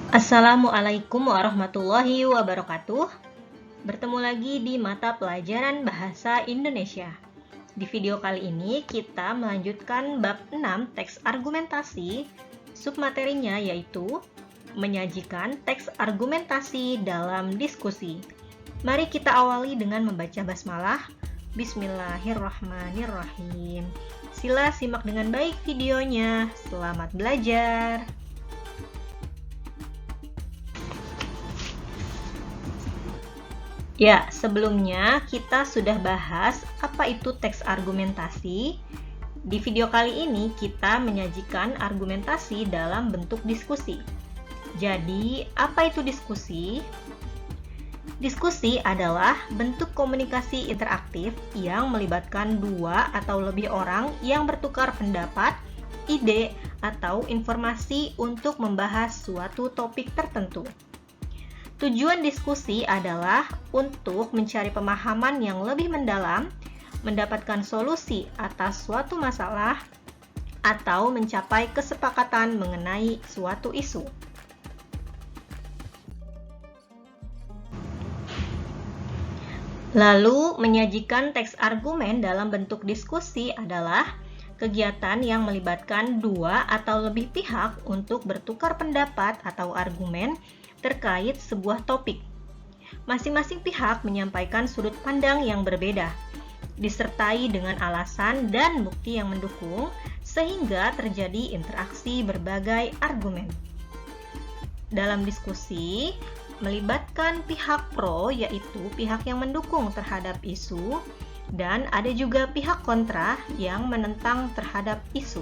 Assalamualaikum warahmatullahi wabarakatuh. Bertemu lagi di mata pelajaran Bahasa Indonesia. Di video kali ini kita melanjutkan bab 6 teks argumentasi. Submaterinya yaitu menyajikan teks argumentasi dalam diskusi. Mari kita awali dengan membaca basmalah. Bismillahirrahmanirrahim. Sila simak dengan baik videonya. Selamat belajar. Ya, sebelumnya kita sudah bahas apa itu teks argumentasi. Di video kali ini kita menyajikan argumentasi dalam bentuk diskusi. Jadi, apa itu diskusi? Diskusi adalah bentuk komunikasi interaktif yang melibatkan dua atau lebih orang yang bertukar pendapat, ide, atau informasi untuk membahas suatu topik tertentu. Tujuan diskusi adalah untuk mencari pemahaman yang lebih mendalam, mendapatkan solusi atas suatu masalah, atau mencapai kesepakatan mengenai suatu isu. Lalu, menyajikan teks argumen dalam bentuk diskusi adalah kegiatan yang melibatkan dua atau lebih pihak untuk bertukar pendapat atau argumen terkait sebuah topik. Masing-masing pihak menyampaikan sudut pandang yang berbeda, disertai dengan alasan dan bukti yang mendukung, sehingga terjadi interaksi berbagai argumen. Dalam diskusi, melibatkan pihak pro, yaitu pihak yang mendukung terhadap isu, dan ada juga pihak kontra yang menentang terhadap isu.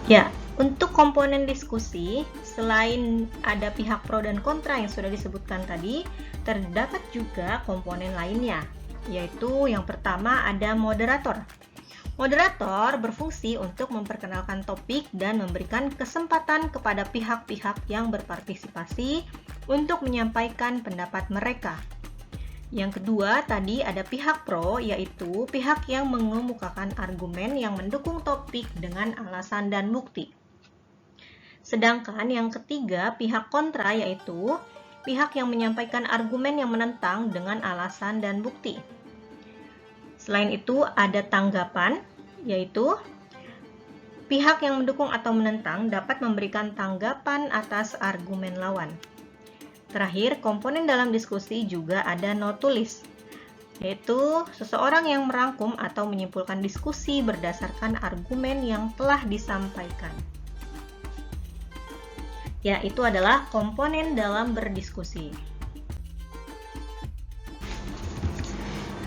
Ya, untuk komponen diskusi, selain ada pihak pro dan kontra yang sudah disebutkan tadi, terdapat juga komponen lainnya, yaitu yang pertama ada moderator. Moderator berfungsi untuk memperkenalkan topik dan memberikan kesempatan kepada pihak-pihak yang berpartisipasi untuk menyampaikan pendapat mereka. Yang kedua, tadi ada pihak pro, yaitu pihak yang mengemukakan argumen yang mendukung topik dengan alasan dan bukti. Sedangkan yang ketiga, pihak kontra, yaitu pihak yang menyampaikan argumen yang menentang dengan alasan dan bukti. Selain itu, ada tanggapan, yaitu pihak yang mendukung atau menentang dapat memberikan tanggapan atas argumen lawan. Terakhir, komponen dalam diskusi juga ada notulis, yaitu seseorang yang merangkum atau menyimpulkan diskusi berdasarkan argumen yang telah disampaikan. Ya, itu adalah komponen dalam berdiskusi.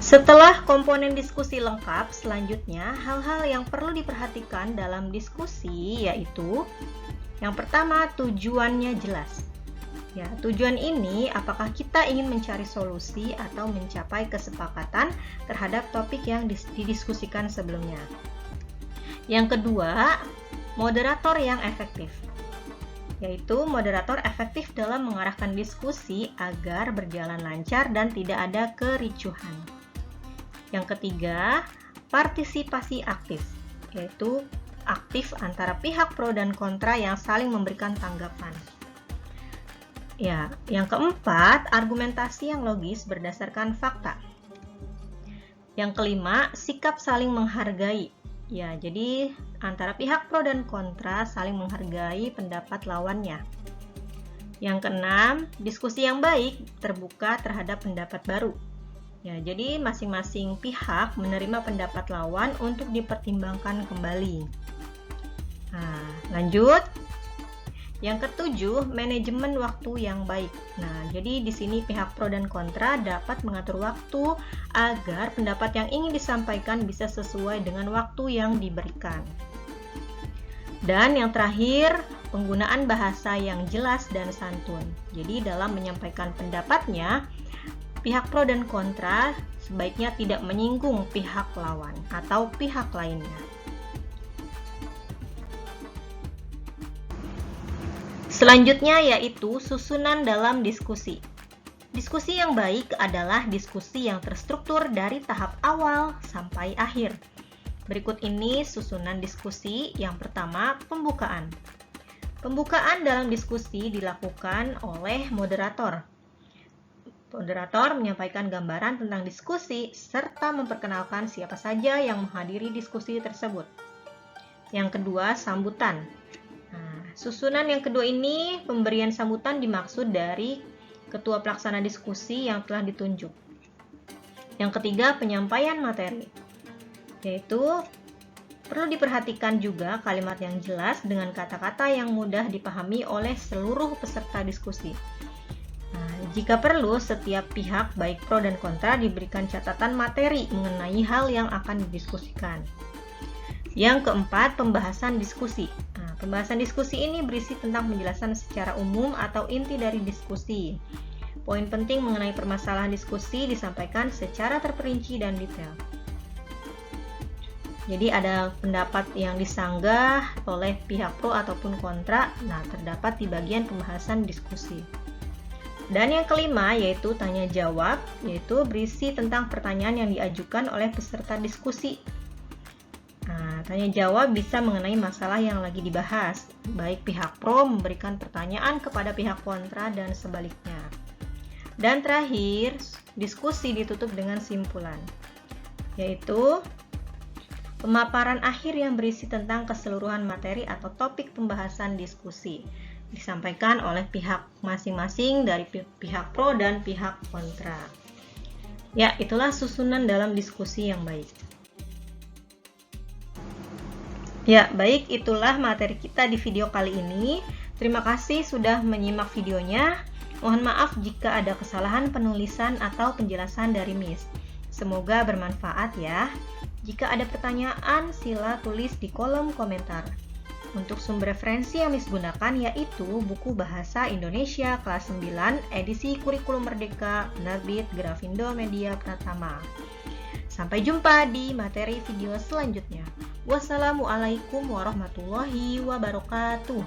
Setelah komponen diskusi lengkap, selanjutnya hal-hal yang perlu diperhatikan dalam diskusi yaitu yang pertama, tujuannya jelas. Ya, tujuan ini apakah kita ingin mencari solusi atau mencapai kesepakatan terhadap topik yang didiskusikan sebelumnya. Yang kedua, moderator yang efektif. Yaitu moderator efektif dalam mengarahkan diskusi agar berjalan lancar dan tidak ada kericuhan. Yang ketiga, partisipasi aktif, yaitu aktif antara pihak pro dan kontra yang saling memberikan tanggapan. Ya, yang keempat, argumentasi yang logis berdasarkan fakta. Yang kelima, sikap saling menghargai. Ya, jadi antara pihak pro dan kontra saling menghargai pendapat lawannya. Yang keenam, diskusi yang baik terbuka terhadap pendapat baru. Ya, jadi masing-masing pihak menerima pendapat lawan untuk dipertimbangkan kembali. Nah, lanjut. Yang ketujuh, manajemen waktu yang baik. Nah, jadi di sini pihak pro dan kontra dapat mengatur waktu agar pendapat yang ingin disampaikan bisa sesuai dengan waktu yang diberikan. Dan yang terakhir, penggunaan bahasa yang jelas dan santun. Jadi dalam menyampaikan pendapatnya, pihak pro dan kontra sebaiknya tidak menyinggung pihak lawan atau pihak lainnya. Selanjutnya yaitu susunan dalam diskusi. Diskusi yang baik adalah diskusi yang terstruktur dari tahap awal sampai akhir. Berikut ini susunan diskusi. Yang pertama, pembukaan. Pembukaan dalam diskusi dilakukan oleh moderator. Moderator menyampaikan gambaran tentang diskusi serta memperkenalkan siapa saja yang menghadiri diskusi tersebut. Yang kedua, sambutan. Susunan yang kedua ini, pemberian sambutan dimaksud dari ketua pelaksana diskusi yang telah ditunjuk. Yang ketiga, penyampaian materi. Yaitu, perlu diperhatikan juga kalimat yang jelas dengan kata-kata yang mudah dipahami oleh seluruh peserta diskusi. Jika perlu, setiap pihak baik pro dan kontra diberikan catatan materi mengenai hal yang akan didiskusikan. Yang keempat, pembahasan diskusi. Pembahasan diskusi ini berisi tentang penjelasan secara umum atau inti dari diskusi. Poin penting mengenai permasalahan diskusi disampaikan secara terperinci dan detail. Jadi ada pendapat yang disanggah oleh pihak pro ataupun kontra, terdapat di bagian pembahasan diskusi. Dan yang kelima yaitu tanya jawab, yaitu berisi tentang pertanyaan yang diajukan oleh peserta diskusi. Tanya jawab bisa mengenai masalah yang lagi dibahas, baik pihak pro memberikan pertanyaan kepada pihak kontra dan sebaliknya. Dan terakhir, diskusi ditutup dengan simpulan, yaitu pemaparan akhir yang berisi tentang keseluruhan materi atau topik pembahasan diskusi. Disampaikan oleh pihak masing-masing dari pihak pro dan pihak kontra. Ya, itulah susunan dalam diskusi yang baik. Ya, baik, itulah materi kita di video kali ini. Terima kasih sudah menyimak videonya. Mohon maaf jika ada kesalahan penulisan atau penjelasan dari Miss. Semoga bermanfaat ya. Jika ada pertanyaan, sila tulis di kolom komentar. Untuk sumber referensi yang Miss gunakan yaitu buku Bahasa Indonesia kelas 9 edisi Kurikulum Merdeka penerbit Grafindo Media Pratama. Sampai jumpa di materi video selanjutnya. Wassalamualaikum warahmatullahi wabarakatuh.